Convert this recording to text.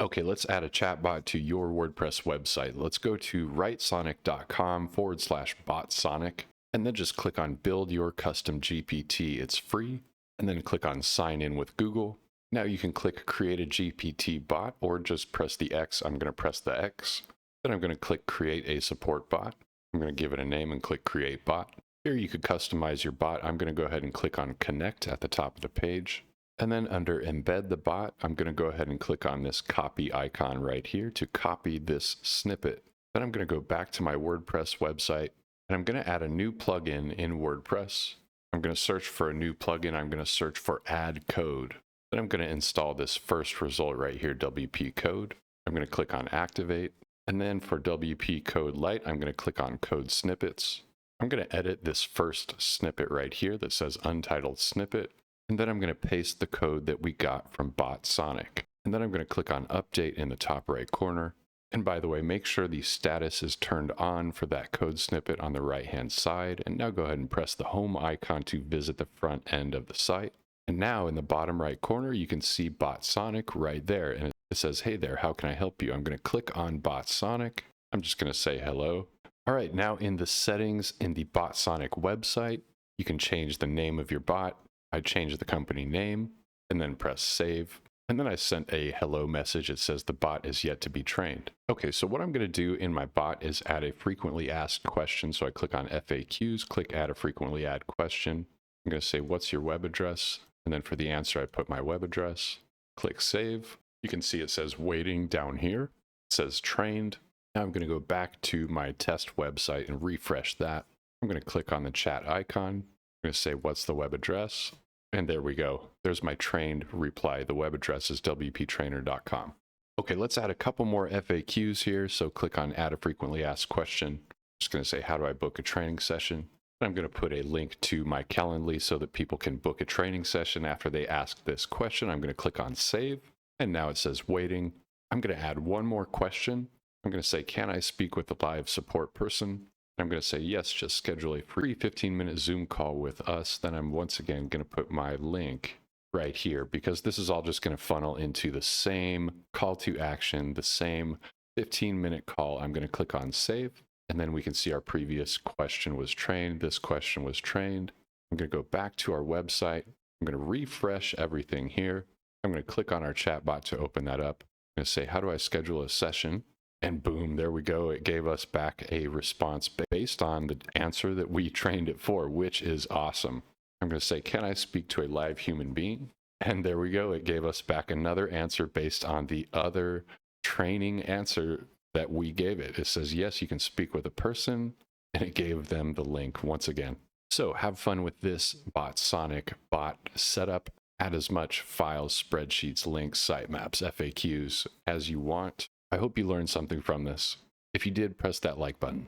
Okay, let's add a chatbot to your WordPress website. Let's go to writesonic.com/botsonic, and then just click on Build Your Custom GPT. It's free, and then click on Sign In with Google. Now you can click Create a GPT bot, or just press the X. I'm going to press the X. Then I'm going to click Create a Support Bot. I'm going to give it a name and click Create Bot. Here you could customize your bot. I'm going to go ahead and click on Connect at the top of the page. And then under Embed the Bot, I'm going to go ahead and click on this copy icon right here to copy this snippet. Then I'm going to go back to my WordPress website, and I'm going to add a new plugin in WordPress. I'm going to search for a new plugin. I'm going to search for Add Code. Then I'm going to install this first result right here, WP Code. I'm going to click on Activate. And then for WP Code Lite, I'm going to click on Code Snippets. I'm going to edit this first snippet right here that says Untitled Snippet. And then I'm going to paste the code that we got from BotSonic. And then I'm going to click on Update in the top right corner. And by the way, make sure the status is turned on for that code snippet on the right-hand side. And now go ahead and press the home icon to visit the front end of the site. And now in the bottom right corner, you can see BotSonic right there. And it says, hey there, how can I help you? I'm going to click on BotSonic. I'm just going to say hello. All right, now in the settings in the BotSonic website, you can change the name of your bot. I change the company name and then press save. And then I sent a hello message. It says the bot is yet to be trained. Okay, so what I'm going to do in my bot is add a frequently asked question. So I click on FAQs, click add a frequently asked question. I'm going to say, what's your web address? And then for the answer, I put my web address. Click save. You can see it says waiting down here. It says trained. Now I'm going to go back to my test website and refresh that. I'm going to click on the chat icon. I'm going to say, what's the web address? And there we go. There's my trained reply. The web address is wptrainer.com. Okay, let's add a couple more FAQs here. So click on add a frequently asked question. I'm just going to say, how do I book a training session? And I'm going to put a link to my Calendly so that people can book a training session after they ask this question. I'm going to click on save. And now it says waiting. I'm going to add one more question. I'm going to say, can I speak with a live support person? I'm going to say, yes, just schedule a free 15-minute Zoom call with us. Then I'm once again going to put my link right here because this is all just going to funnel into the same call to action, the same 15-minute call. I'm going to click on save, and then we can see our previous question was trained. This question was trained. I'm going to go back to our website. I'm going to refresh everything here. I'm going to click on our chatbot to open that up. I'm going to say, how do I schedule a session? And boom, there we go. It gave us back a response based on the answer that we trained it for, which is awesome. I'm going to say, can I speak to a live human being? And there we go. It gave us back another answer based on the other training answer that we gave it. It says, yes, you can speak with a person. And it gave them the link once again. So have fun with this BotSonic bot setup. Add as much files, spreadsheets, links, sitemaps, FAQs as you want. I hope you learned something from this. If you did, press that like button.